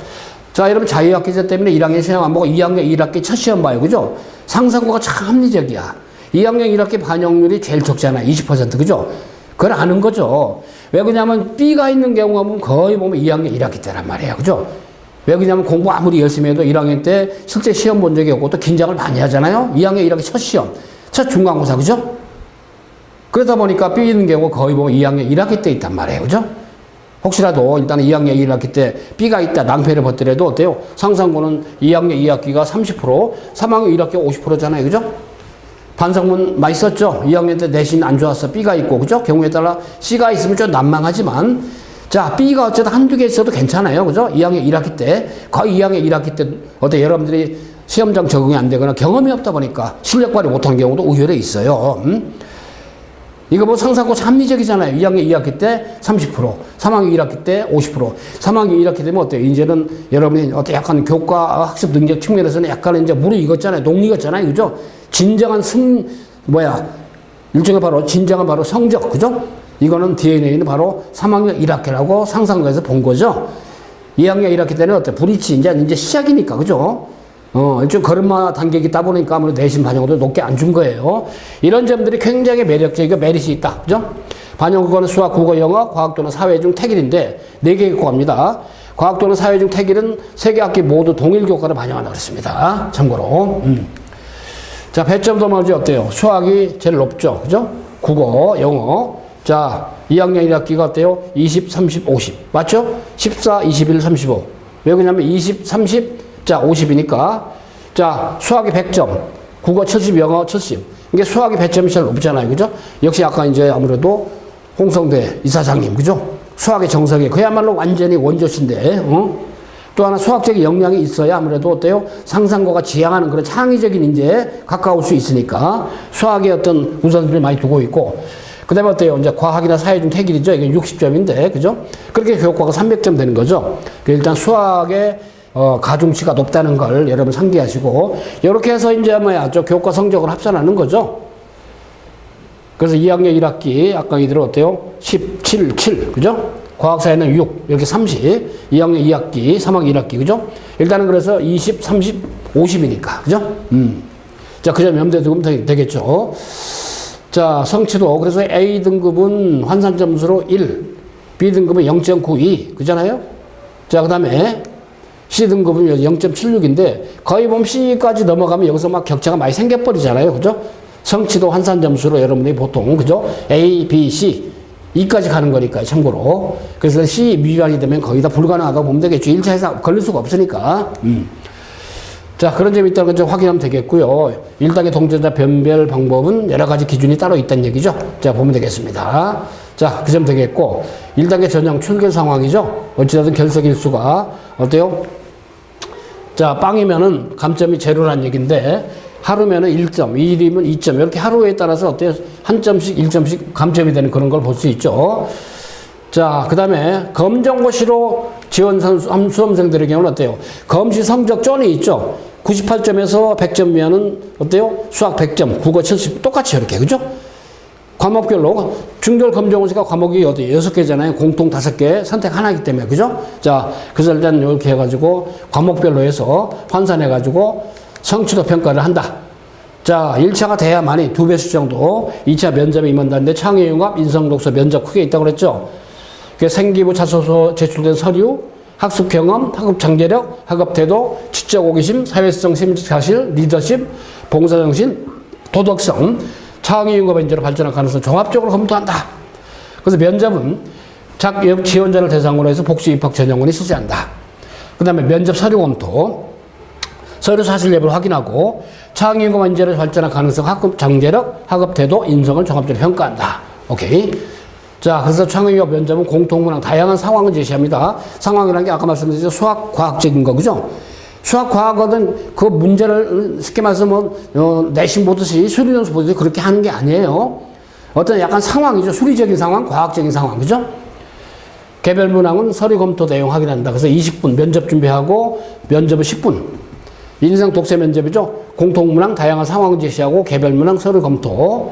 자, 여러분 자유학기제 때문에 1학년 시험 안 보고 2학년 1학기 첫 시험 봐요. 그죠? 상상고가 참 합리적이야. 2학년 1학기 반영률이 제일 적잖아. 20%. 그죠? 그걸 아는 거죠. 왜 그러냐면 B가 있는 경우가 보면 거의 보면 2학년 1학기 때란 말이에요. 그죠? 왜 그러냐면 공부 아무리 열심히 해도 1학년 때 실제 시험 본 적이 없고 또 긴장을 많이 하잖아요. 2학년 1학기 첫 시험. 첫 중간고사. 그죠? 그러다 보니까 B 있는 경우가 거의 보면 2학년 1학기 때 있단 말이에요. 그죠? 혹시라도 일단 2학년 1학기 때 B가 있다 낭패를 벗더라도 어때요? 상상고는 2학년 2학기가 30%, 3학년 1학기가 50%잖아요. 그죠? 반성문 많이 썼죠? 2학년 때 내신 안 좋았어. B가 있고, 그죠? 경우에 따라 C가 있으면 좀 난망하지만 자, B가 어쨌든 한두 개 있어도 괜찮아요. 그죠? 2학년 1학기 때, 거의 2학년 1학기 때, 여러분들이 시험장 적응이 안 되거나 경험이 없다 보니까 실력 발휘 못하는 경우도 의외로 있어요. 이거 뭐 상상고 합리적이잖아요. 2학년 2학기 때 30%, 3학년 1학기 때 50%. 3학년 1학기 되면 어때요? 이제는 여러분이 약간 교과 학습 능력 측면에서는 약간 이제 무르익었잖아요. 녹익었잖아요. 그죠? 진정한 일종의 바로 진정한 바로 성적. 그죠? 이거는 DNA는 바로 3학년 1학기라고 상상고에서 본 거죠. 2학년 1학기 때는 어때? 브릿지 이제 시작이니까. 그죠? 일종 걸음마 단계기 따 보니까 아무래도 내신 반영도 높게 안 준 거예요. 이런 점들이 굉장히 매력적이고 메리트 있다. 그죠? 반영국어는 수학, 국어, 영어, 과학 또는 사회 중 택일인데 4개 교과입니다. 과학 또는 사회 중 택일은 3개 학기 모두 동일 교과를 반영한다고 했습니다. 참고로. 자, 배점도 말이죠. 어때요? 수학이 제일 높죠. 그죠? 국어, 영어. 자, 2학년 1학기가 어때요? 20, 30, 50. 맞죠? 14, 21, 35. 왜 그러냐면 20, 30, 자, 50이니까. 자, 수학이 100점. 국어 70, 영어 70. 이게 수학이 100점이 제일 높잖아요. 그죠? 역시 아까 이제 아무래도 홍성대 이사장님. 그죠? 수학의 정석이 그야말로 완전히 원조신데, 또 하나 수학적인 역량이 있어야 아무래도 어때요? 상상고가 지향하는 그런 창의적인 인재에 가까울 수 있으니까 수학의 어떤 우선순위를 많이 두고 있고, 그 다음에 어때요? 이제 과학이나 사회 중 택일이죠. 이게 60점인데, 그죠? 그렇게 교과가 300점 되는 거죠. 일단 수학의 가중치가 높다는 걸 여러분 상기하시고, 이렇게 해서 이제 교과 성적을 합산하는 거죠. 그래서 2학년 1학기, 아까 이대로 어때요? 17, 7, 그죠? 과학사회는 6, 이렇게 30, 2학년 2학기, 3학년 1학기, 그죠? 일단은 그래서 20, 30, 50이니까, 그죠? 자, 그 점 염두에 두면 되겠죠. 자, 성취도. 그래서 A등급은 환산 점수로 1, B등급은 0.92, 그잖아요? 자, 그 다음에 C등급은 0.76인데, 거의 보면 C까지 넘어가면 여기서 막 격차가 많이 생겨버리잖아요. 그죠? 성취도 환산 점수로 여러분들이 보통, 그죠? A, B, C, E까지 가는 거니까요. 참고로. 그래서 C 미만이 되면 거의 다 불가능하다고 보면 되겠죠. 1차에서 걸릴 수가 없으니까. 자, 그런 점이 있다는 걸 좀 확인하면 되겠고요. 1단계 동전자 변별 방법은 여러 가지 기준이 따로 있다는 얘기죠. 자, 보면 되겠습니다. 자, 그 점 되겠고, 1단계 전형 출결 상황이죠. 어찌되든 결석일수가 어때요? 자, 빵이면은 감점이 제로란 얘기인데, 하루면은 1점, 2일이면 2점, 이렇게 하루에 따라서 어때요? 한 점씩, 1점씩 감점이 되는 그런 걸 볼 수 있죠. 자, 그 다음에 검정고시로 지원 수험생들의 경우는 어때요? 검시 성적존이 있죠. 98점에서 100점이면은 어때요? 수학 100점, 국어 70, 똑같이 이렇게, 그죠? 과목별로 중졸 검정고시가 과목이 어디 6개잖아요. 공통 5개, 선택 하나이기 때문에, 그죠? 자, 그래서 일단 이렇게 해가지고 과목별로 해서 환산해가지고 성취도 평가를 한다. 자, 1차가 돼야만이 2배수 정도, 2차 면접에 임한다는데 창의융합, 인성독서 면접 크게 있다고 그랬죠. 생기부 자소서 제출된 서류, 학습 경험, 학업 잠재력, 학업 태도, 지적 호기심, 사회성, 심리적 사실, 리더십, 봉사정신, 도덕성, 창의융합 인재로 발전할 가능성을 종합적으로 검토한다. 그래서 면접은 지원자를 대상으로 해서 복수 입학 전형원이 실시한다. 그 다음에 면접 서류 검토, 서류 사실 여부를 확인하고 창의융합 인재로 발전할 가능성, 학업 잠재력, 학업 태도, 인성을 종합적으로 평가한다. 오케이. 자, 그래서 창의융합 면접은 공통문항 다양한 상황을 제시합니다. 상황이라는 게 아까 말씀드렸죠. 수학, 과학적인 거, 그죠? 수학, 과학은 그 문제를 쉽게 말해서 내신 보듯이 수리연수 보듯이 그렇게 하는 게 아니에요. 어떤 약간 상황이죠. 수리적인 상황, 과학적인 상황, 그죠? 개별 문항은 서류 검토 내용 확인한다. 그래서 20분 면접 준비하고 면접은 10분. 인성 독세 면접이죠. 공통문항 다양한 상황을 제시하고 개별 문항 서류 검토.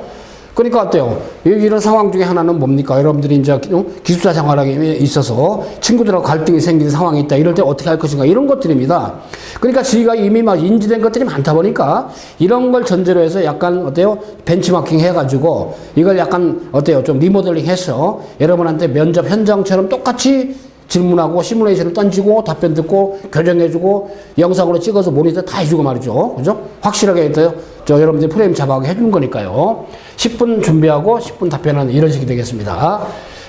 그러니까 어때요? 이런 상황 중에 하나는 뭡니까? 여러분들이 이제 기숙사 생활하기 있어서 친구들하고 갈등이 생기는 상황이 있다. 이럴 때 어떻게 할 것인가. 이런 것들입니다. 그러니까 저희가 이미 막 인지된 것들이 많다 보니까 이런 걸 전제로 해서 약간 어때요? 벤치마킹 해가지고 이걸 약간 어때요? 좀 리모델링 해서 여러분한테 면접 현장처럼 똑같이 질문하고 시뮬레이션을 던지고 답변 듣고 교정해주고 영상으로 찍어서 모니터 다 해주고 말이죠. 그죠? 확실하게 해서요. 여러분들이 프레임 잡아가게 해주는 거니까요. 10분 준비하고 10분 답변하는 이런 식이 되겠습니다.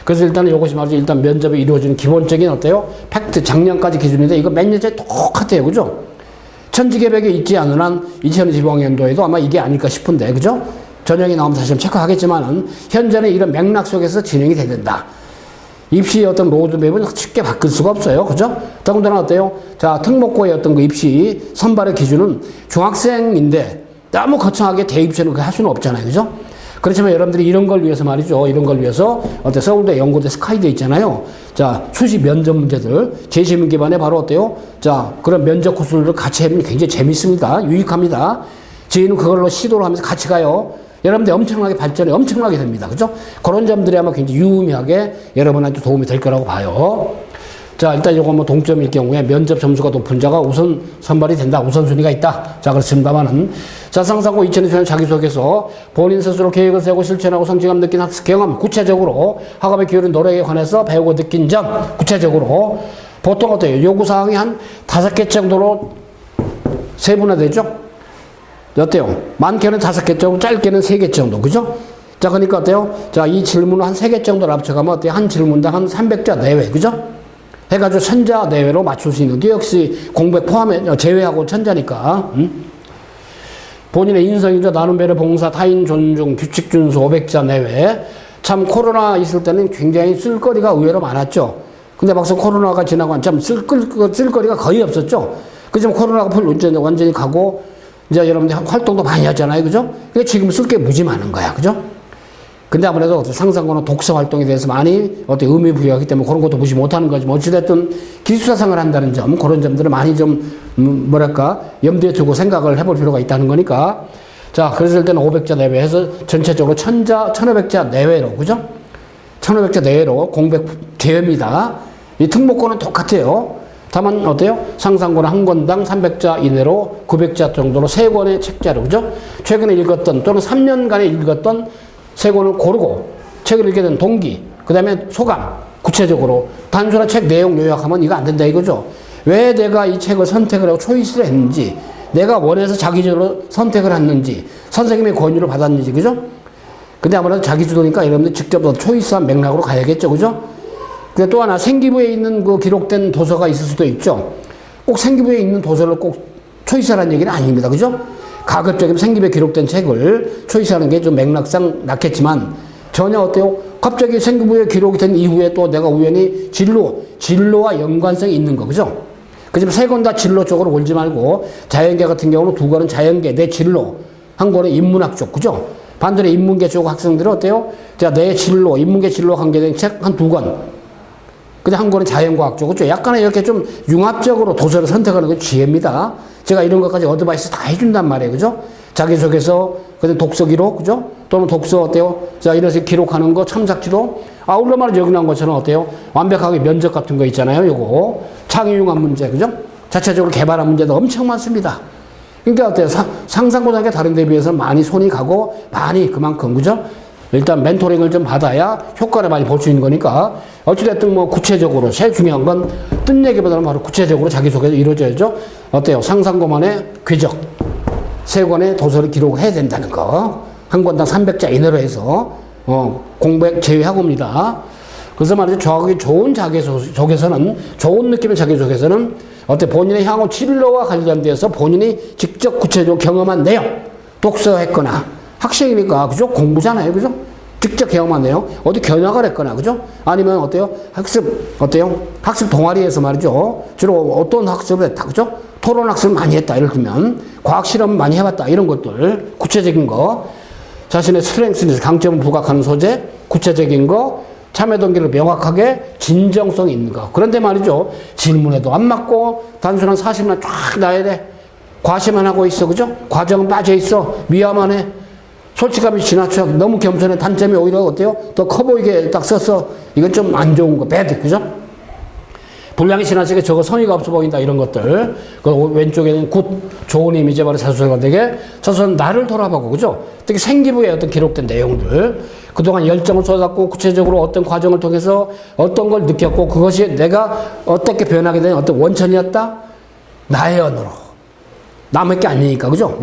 그래서 일단은 이것이 말이죠. 일단 면접이 이루어지는 기본적인 어때요? 팩트, 작년까지 기준인데 이거 몇 년째 똑같아요. 그죠? 천지개벽에 있지 않은 한 2025년도에도 아마 이게 아닐까 싶은데, 그죠? 전형이 나오면 다시 좀 체크하겠지만은 현재는 이런 맥락 속에서 진행이 돼야 된다. 입시의 어떤 로드맵은 쉽게 바뀔 수가 없어요. 그죠? 더군다나 어때요? 자, 특목고의 어떤 그 입시 선발의 기준은 중학생인데 너무 거창하게 대입시는 할 수는 없잖아요. 그죠? 그렇지만 여러분들이 이런 걸 위해서 말이죠. 이런 걸 위해서 서울대, 연고대, 스카이대 있잖아요. 자, 수시 면접 문제들, 제시문 기반에 바로 어때요? 자, 그런 면접 코스를 같이 하면 굉장히 재밌습니다. 유익합니다. 저희는 그걸로 시도를 하면서 같이 가요. 여러분들 엄청나게 발전이 엄청나게 됩니다. 그죠? 그런 점들이 아마 굉장히 유의미하게 여러분한테 도움이 될 거라고 봐요. 자, 일단 이거 뭐 동점일 경우에 면접 점수가 높은 자가 우선 선발이 된다. 우선순위가 있다. 자, 그렇습니다만은. 자, 상상고 2020년 자기소개서 본인 스스로 계획을 세우고 실천하고 성취감 느낀 학습 경험, 구체적으로 학업의 기울인 노력에 관해서 배우고 느낀 점, 구체적으로 보통 어때요? 요구사항이 한 5개 정도로 세분화되죠? 어때요? 많게는 5개 정도, 짧게는 3개 정도. 그죠? 자, 그러니까 어때요? 자, 이 질문을 한 3개 정도로 합쳐가면 어때요? 한 질문당 한 300자 내외. 그죠? 해가지고 1000자 내외로 맞출 수 있는 게 역시 공백 포함해, 제외하고 1000자니까. 본인의 인성이죠. 나눔, 배려, 봉사, 타인 존중, 규칙 준수 500자 내외. 참 코로나 있을 때는 굉장히 쓸거리가 의외로 많았죠. 근데 막상 코로나가 지나고 참 쓸거리가 거의 없었죠. 그지만 코로나가 완전히 가고 이제 여러분들 활동도 많이 하잖아요. 그죠? 그러니까 지금 쓸 게 무지 많은 거야. 그죠? 근데 아무래도 상상고는 독서 활동에 대해서 많이 의미 부여하기 때문에 그런 것도 무시 못하는 거지. 어찌됐든 기숙사생활 한다는 점, 그런 점들을 많이 좀, 염두에 두고 생각을 해볼 필요가 있다는 거니까. 자, 그랬을 때는 500자 내외해서 전체적으로 1500자 내외로, 그죠? 1500자 내외로 공백 제외입니다. 이 특목고는 똑같아요. 다만, 어때요? 상상고는 한 권당 300자 이내로 900자 정도로 3권의 책자로, 그죠? 최근에 읽었던 또는 3년간에 읽었던 3권을 고르고 책을 읽게 된 동기, 그 다음에 소감, 구체적으로 단순한 책 내용 요약하면 이거 안 된다 이거죠. 왜 내가 이 책을 선택을 하고 초이스를 했는지, 내가 원해서 자기주도로 선택을 했는지, 선생님의 권유를 받았는지, 그죠? 근데 아무래도 자기주도니까 여러분들 직접 초이스한 맥락으로 가야겠죠, 그죠? 근데 또 하나 생기부에 있는 그 기록된 도서가 있을 수도 있죠. 꼭 생기부에 있는 도서를 꼭 초이스하라는 얘기는 아닙니다, 그죠? 가급적이면 생기부에 기록된 책을 초이스하는 게 좀 맥락상 낫겠지만 전혀 어때요? 갑자기 생기부에 기록이 된 이후에 또 내가 우연히 진로와 연관성이 있는 거, 그죠? 그지만 3권 다 진로 쪽으로 올지 말고 자연계 같은 경우는 2권은 자연계, 내 진로, 한 권은 인문학 쪽, 그죠? 반대로 인문계 쪽 학생들은 어때요? 자, 내 진로, 인문계 진로 관계된 책 한 2권. 근데 한 권은 자연과학 쪽, 그죠? 약간의 이렇게 좀 융합적으로 도서를 선택하는 게 지혜입니다. 제가 이런 것까지 어드바이스 다 해준단 말이에요. 그죠? 자기소개서, 그다음 독서 기록, 그죠? 또는 독서 어때요? 자, 이런 식으로 기록하는 거, 첨삭지도. 오늘 말은 여기 나온 것처럼 어때요? 완벽하게 면접 같은 거 있잖아요. 요거. 창의융합 문제, 그죠? 자체적으로 개발한 문제도 엄청 많습니다. 그러니까 어때요? 상상고등학교 다른 데 비해서 많이 손이 가고, 많이 그만큼, 그죠? 일단 멘토링을 좀 받아야 효과를 많이 볼 수 있는 거니까 어찌됐든 뭐 구체적으로 제일 중요한 건 뜬 얘기보다는 바로 구체적으로 자기소개가 이루어져야죠. 어때요? 상상고만의 궤적 3권의 도서를 기록해야 된다는 거. 한 권당 300자 이내로 해서 공백 제외하고입니다. 그래서 말이죠. 저기 좋은 자기소개서는, 좋은 느낌의 자기소개서는 어때? 본인의 향후 진로와 관련돼서 본인이 직접 구체적으로 경험한 내용, 독서했거나 학생이니까, 그죠? 공부잖아요, 그죠? 직접 경험한 내용, 어디 견학을 했거나, 그죠? 아니면 어때요? 학습 동아리에서 말이죠. 주로 어떤 학습을 했다, 그죠? 토론 학습을 많이 했다, 예를 들면. 과학 실험 많이 해봤다, 이런 것들. 구체적인 거. 자신의 스트렝스에서 강점을 부각하는 소재, 구체적인 거. 참여 동기를 명확하게 진정성 있는 거. 그런데 말이죠. 질문에도 안 맞고, 단순한 사실만 쫙 나야 돼. 과시만 하고 있어, 그죠? 과정은 빠져 있어. 미화만 해. 솔직함이 지나쳐. 너무 겸손해. 단점이 오히려 어때요? 더 커 보이게 딱 써서 이건 좀 안 좋은 거. 배드. 그죠? 분량이 지나치게 저거 성의가 없어 보인다. 이런 것들. 그 왼쪽에는 좋은 이미지 바로 자소서가 되게. 자소서는 나를 돌아보고. 그죠? 특히 생기부에 어떤 기록된 내용들. 그동안 열정을 쏟았고 구체적으로 어떤 과정을 통해서 어떤 걸 느꼈고 그것이 내가 어떻게 변하게 된 어떤 원천이었다? 나의 언어로. 남의 게 아니니까. 그죠?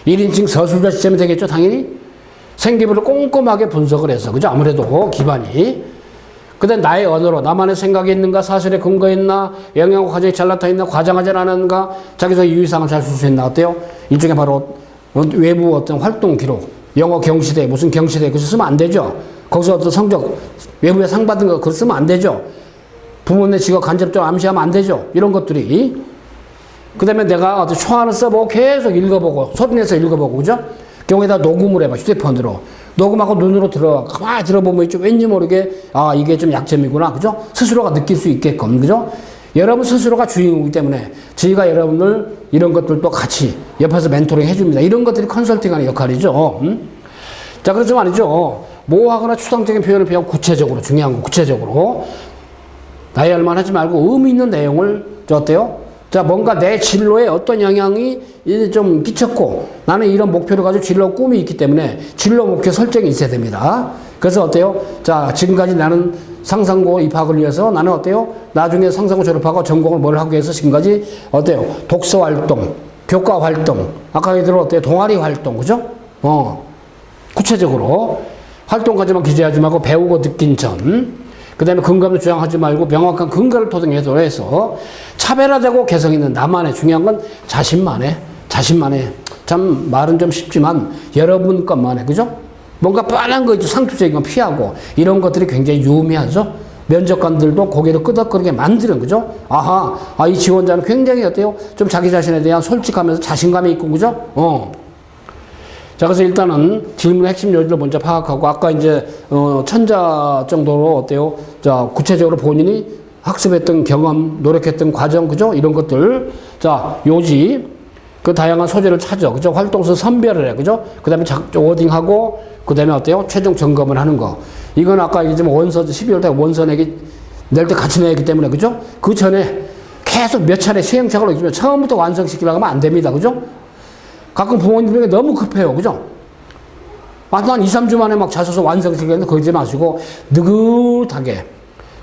1인칭 서술자 시점이 되겠죠, 당연히? 생기부를 꼼꼼하게 분석을 해서, 그죠? 아무래도 기반이. 그 다음 나의 언어로 나만의 생각이 있는가, 사실에 근거있나, 영양고 과정이 잘 나타있나, 과장하지 않았는가, 자기서 유의사항을 잘 쓸 수 있나, 어때요? 일종의 바로 외부 어떤 활동 기록, 영어 경시대, 무슨 경시대, 그거 쓰면 안 되죠? 거기서 어떤 성적, 외부에 상 받은 거 그거 쓰면 안 되죠. 부모님 직업 간접적으로 암시하면 안 되죠. 이런 것들이. 그 다음에 내가 어떤 초안을 써보고 계속 읽어보고, 소리내서 읽어보고, 그죠? 경우에다 녹음을 해봐, 휴대폰으로. 녹음하고 눈으로 들어, 가만히 들어보면 좀 왠지 모르게, 아, 이게 좀 약점이구나, 그죠? 스스로가 느낄 수 있게끔, 그죠? 여러분 스스로가 주인공이기 때문에 저희가 여러분들 이런 것들도 같이 옆에서 멘토링 해줍니다. 이런 것들이 컨설팅하는 역할이죠. 자, 그래서 말이죠. 모호하거나 추상적인 표현을 배우고 구체적으로, 중요한 거, 구체적으로. 나이 얼마 하지 말고 의미 있는 내용을, 어때요? 자, 뭔가 내 진로에 어떤 영향이 좀 끼쳤고, 나는 이런 목표를 가지고 진로 꿈이 있기 때문에 진로 목표 설정이 있어야 됩니다. 그래서 어때요? 자, 지금까지 나는 상상고 입학을 위해서 나는 어때요? 나중에 상상고 졸업하고 전공을 뭘 하기 위해서 지금까지 어때요? 독서 활동, 교과 활동, 아까 얘기들 어때요? 동아리 활동, 그죠? 구체적으로 활동까지만 기재하지 말고 배우고 느낀 점, 그 다음에 근거를 주장하지 말고 명확한 근거를 토대로 해서 차별화되고 개성 있는 나만의, 중요한 건 자신만의, 참 말은 좀 쉽지만 여러분 것만의, 그죠? 뭔가 뻔한 거 있죠. 상투적인 건 피하고 이런 것들이 굉장히 유의미하죠. 면접관들도 고개를 끄덕거리게 만드는, 그죠? 아하, 이 지원자는 굉장히 어때요? 좀 자기 자신에 대한 솔직하면서 자신감이 있고, 그죠? 자, 그래서 일단은 질문의 핵심 요지를 먼저 파악하고, 아까 이제, 천자 정도로 어때요? 자, 구체적으로 본인이 학습했던 경험, 노력했던 과정, 그죠? 이런 것들. 자, 요지, 그 다양한 소재를 찾아, 그죠? 활동서 선별을 해, 그죠? 그 다음에 워딩하고, 그 다음에 어때요? 최종 점검을 하는 거. 이건 아까 얘기했지만 원서, 12월달 원서 내기, 낼 때 같이 내기 때문에, 그죠? 그 전에 계속 몇 차례 시행착오를 해주면 처음부터 완성시키려고 하면 안 됩니다, 그죠? 가끔 부모님들에게 너무 급해요. 그죠? 한 2, 3주 만에 막 자소서 완성시키는데 그러지 마시고 느긋하게.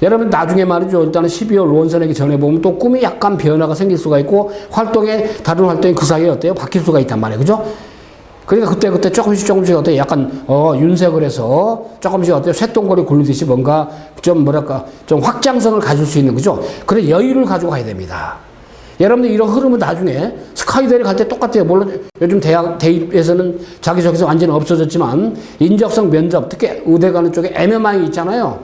여러분 나중에 말이죠. 일단은 12월 원서 내기 전에 보면 또 꿈이 약간 변화가 생길 수가 있고 다른 활동이 그 사이에 어때요? 바뀔 수가 있단 말이에요. 그죠? 그러니까 그때 조금씩 어때요? 약간 윤색을 해서 조금씩 어때요? 쇳덩거리 굴리듯이 뭔가 좀 좀 확장성을 가질 수 있는, 그죠? 그런 여유를 가지고 가야 됩니다. 여러분들 이런 흐름은 나중에 스카이대를 갈 때 똑같아요. 물론 요즘 대입에서는 자기소개서 완전히 없어졌지만 인적성 면접, 특히 의대 가는 쪽에 MMI 있잖아요.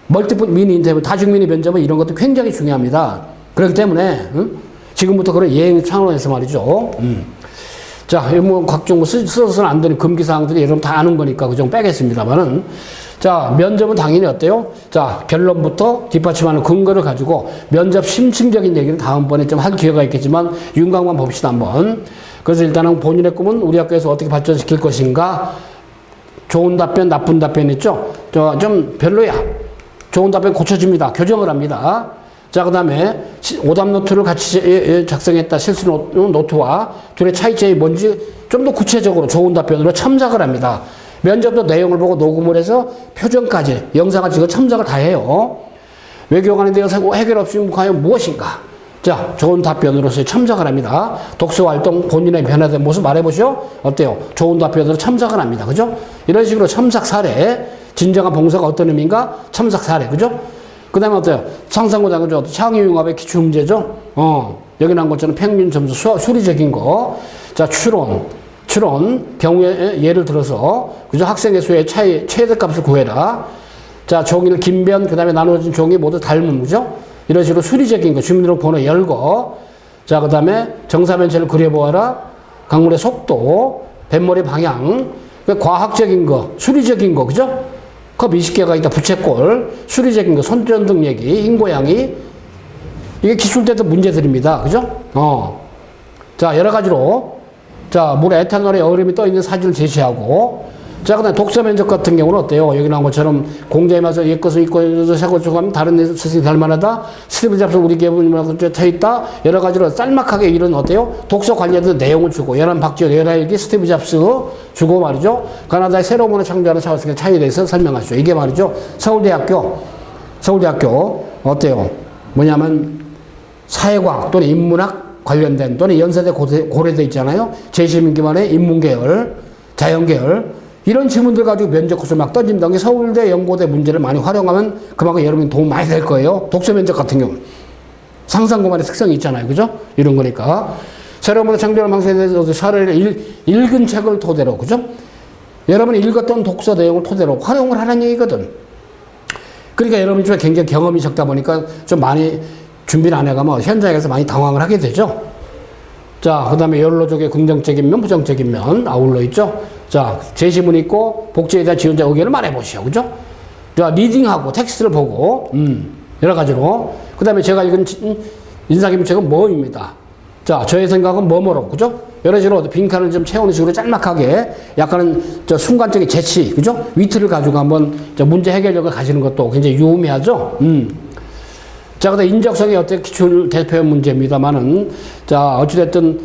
멀티플 미니 인터뷰, 다중미니 면접은 이런 것도 굉장히 중요합니다. 그렇기 때문에 지금부터 그런 예행 차원에서 말이죠. 자, 뭐 각종 써서는 안 되는 금기사항들이 여러분 다 아는 거니까 그정 빼겠습니다만은. 자, 면접은 당연히 어때요? 자, 결론부터 뒷받침하는 근거를 가지고 면접 심층적인 얘기는 다음번에 좀 할 기회가 있겠지만 윤곽만 봅시다 한번. 그래서 일단은 본인의 꿈은 우리 학교에서 어떻게 발전시킬 것인가? 좋은 답변, 나쁜 답변 있죠? 좀 별로야. 좋은 답변 고쳐줍니다. 교정을 합니다. 자, 그 다음에 오답 노트를 같이 작성했다. 실수 노트와 둘의 차이점이 뭔지 좀 더 구체적으로 좋은 답변으로 첨삭을 합니다. 면접도 내용을 보고 녹음을 해서 표정까지 영상을 찍어 첨삭을 다 해요. 외교관에 대해서 해결 없이 과연 무엇인가? 자, 좋은 답변으로서 첨삭을 합니다. 독서활동 본인의 변화된 모습 말해보시오. 어때요? 좋은 답변으로 첨삭을 합니다. 그죠? 이런 식으로 첨삭 사례, 진정한 봉사가 어떤 의미인가? 첨삭 사례, 그죠? 그 다음에 어때요? 상상고등학교 창의융합의 기출문제죠? 여기 나온 것처럼 평균 점수 수리적인 거. 자, 추론, 경우에 예를 들어서, 그죠? 학생의 수의 차이, 최대값을 구해라. 자, 종이를 긴변, 그 다음에 나눠진 종이 모두 닮음, 그죠? 이런 식으로 수리적인 거, 주민등록 번호 열거. 자, 그 다음에 정사면체를 그려보아라. 강물의 속도, 뱃머리 방향, 과학적인 거, 수리적인 거, 그죠? 컵 20개가 있다, 부채꼴, 수리적인 거, 손전등 얘기, 인고양이. 이게 기출 때도 문제들입니다. 그죠? 자, 여러 가지로. 자, 물에 에탄올의 얼음이 떠있는 사진을 제시하고. 자, 그 다음에 독서 면접 같은 경우는 어때요? 여기 나온 것처럼 공자에 맞서 옛것을 읽고 새것을 하면 다른 스승이 될 만하다. 스티브 잡스 우리 계분이라고 쳐 있다. 여러 가지로 짤막하게 이런 어때요? 독서 관련된 내용을 주고, 연한 박지원, 연하일기, 스티브 잡스 주고 말이죠. 가나다의 새로운 문화 창조하는 찰스의 차이에 대해서 설명하시죠. 이게 말이죠. 서울대학교 어때요? 뭐냐면 사회과학 또는 인문학 관련된 또는 연세대 고려대 있잖아요. 제21기만의 인문계열, 자연계열 이런 질문들 가지고 면접 코스를 막 던진다는 게 서울대, 연고대 문제를 많이 활용하면 그만큼 여러분이 도움 많이 될 거예요. 독서 면접 같은 경우. 상상고만의 특성이 있잖아요. 그죠? 이런 거니까. 새로운 문화 창조하는 방식에 대해서 사례를 읽은 책을 토대로, 그죠? 여러분이 읽었던 독서 내용을 토대로 활용을 하라는 얘기거든. 그러니까 여러분 중에 굉장히 경험이 적다 보니까 좀 많이 준비를 안 해가면 현장에서 많이 당황을 하게 되죠. 자, 그 다음에 연로족의 긍정적인 면, 부정적인 면 아울러 있죠. 자, 제시문 있고 복제에 대한 지원자 의견을 말해보시오. 그죠? 자, 리딩하고 텍스트를 보고, 여러 가지로. 그 다음에 제가 읽은 인상 깊은 책은 뭐입니다. 자, 저의 생각은 뭐뭐로. 그죠? 여러 식으로 빈칸을 좀 채우는 식으로 짤막하게 약간은 순간적인 재치, 그죠? 위트를 가지고 한번 문제 해결력을 가지는 것도 굉장히 유의미하죠? 자, 그다음 인적성이 어떻게 기출 대표 문제입니다만은, 자, 어찌됐든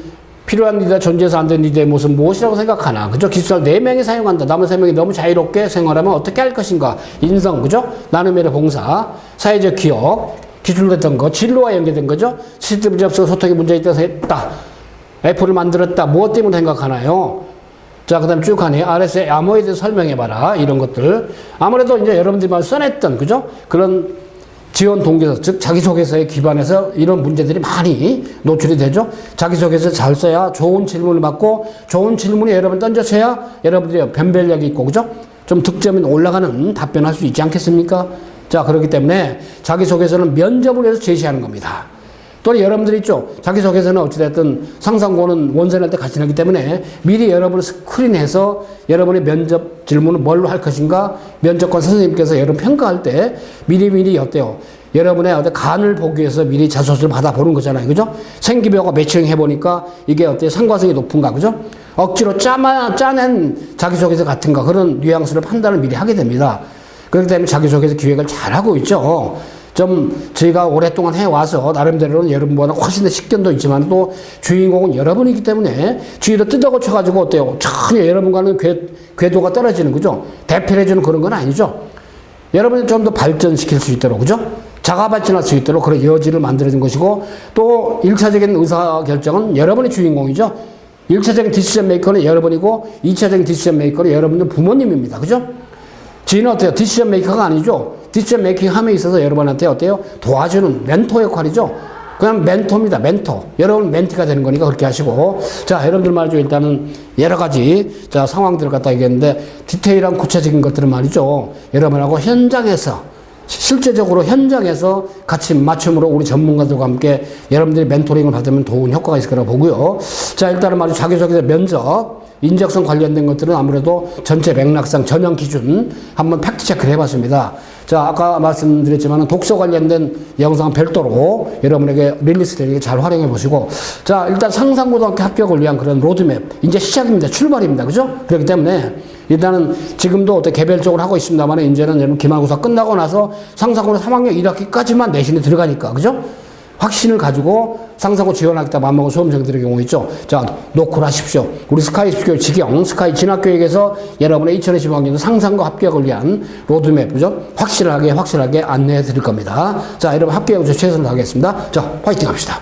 필요한 리더, 존재해서 안 되는 리더의 모습 무엇이라고 생각하나? 그죠? 기술을 4명이 사용한다. 남은 3명이 너무 자유롭게 생활하면 어떻게 할 것인가? 인성, 그죠? 나눔의 봉사, 사회적 기억, 기술됐던 거, 진로와 연계된 거죠? 시스템 접속 소통에 문제가 있다서 했다. F를 만들었다. 무엇 때문에 생각하나요? 자, 그 다음 쭉 하네. RS의 암호에 대해서 설명해봐라. 이런 것들. 아무래도 이제 여러분들이 말 써냈던, 그죠? 그런 지원 동기서, 즉, 자기소개서에 기반해서 이런 문제들이 많이 노출이 되죠? 자기소개서 잘 써야 좋은 질문을 받고, 좋은 질문이 여러분 던져쳐야 여러분들이 변별력이 있고, 그죠? 좀 득점이 올라가는 답변할 수 있지 않겠습니까? 자, 그렇기 때문에 자기소개서는 면접을 위해서 제시하는 겁니다. 또 여러분들 있죠. 자기소개서는 어찌됐든 상상고는 원서낼 때 같이 나기 때문에 미리 여러분을 스크린해서 여러분의 면접 질문을 뭘로 할 것인가 면접관 선생님께서 여러분 평가할 때 미리미리 어때요? 여러분의 어떤 간을 보기 위해서 미리 자소서를 받아보는 거잖아요. 그죠? 생기벽과 매칭 해보니까 이게 어때요? 상관성이 높은가. 그죠? 억지로 짜낸 자기소개서 같은가 그런 뉘앙스를 판단을 미리 하게 됩니다. 그렇기 때문에 자기소개서 기획을 잘하고 있죠. 좀 저희가 오랫동안 해와서 나름대로는 여러분보다 훨씬 더 식견도 있지만 또 주인공은 여러분이기 때문에 주위로 뜯어고쳐가지고 어때요? 전혀 여러분과는 궤도가 떨어지는 거죠. 대표해주는 그런 건 아니죠. 여러분이 좀 더 발전시킬 수 있도록 그죠? 자가 발전할 수 있도록 그런 여지를 만들어준 것이고 또 1차적인 의사결정은 여러분이 주인공이죠. 1차적인 디시전 메이커는 여러분이고 2차적인 디시전 메이커는 여러분들 부모님입니다. 그죠? 지인은 어때요? 디시전 메이커가 아니죠. 디시전 메이킹 함에 있어서 여러분한테 어때요? 도와주는 멘토 역할이죠. 그냥 멘토입니다. 멘토. 여러분 멘티가 되는 거니까 그렇게 하시고. 자, 여러분들 말이죠. 일단은 여러 가지 자 상황들을 갖다 얘기했는데 디테일한 구체적인 것들은 말이죠. 여러분하고 현장에서 실제적으로 현장에서 같이 맞춤으로 우리 전문가들과 함께 여러분들이 멘토링을 받으면 좋은 효과가 있을 거라고 보고요. 자, 일단은 말이죠. 자기소개서 면접 인적성 관련된 것들은 아무래도 전체 맥락상 전형 기준 한번 팩트 체크를 해봤습니다. 자, 아까 말씀드렸지만 독서 관련된 영상 별도로 여러분에게 릴리스 되게 잘 활용해 보시고 자, 일단 상상고등학교 합격을 위한 그런 로드맵 이제 시작입니다. 출발입니다. 그죠? 그렇기 때문에 일단은 지금도 어떻게 개별적으로 하고 있습니다만 이제는 여러분 기말고사 끝나고 나서 상상고는 3학년 1학기까지만 내신에 들어가니까 그죠? 확신을 가지고 상상고 지원하겠다 마음먹은 수험생들의 경우 있죠. 자, 노크를 하십시오. 우리 스카이 스교 직영, 스카이 진학교육에서 여러분의 2025학년도 상상고 합격을 위한 로드맵, 그죠? 확실하게 안내해 드릴 겁니다. 자, 여러분 합격에 최선을 다하겠습니다. 자, 화이팅 합시다.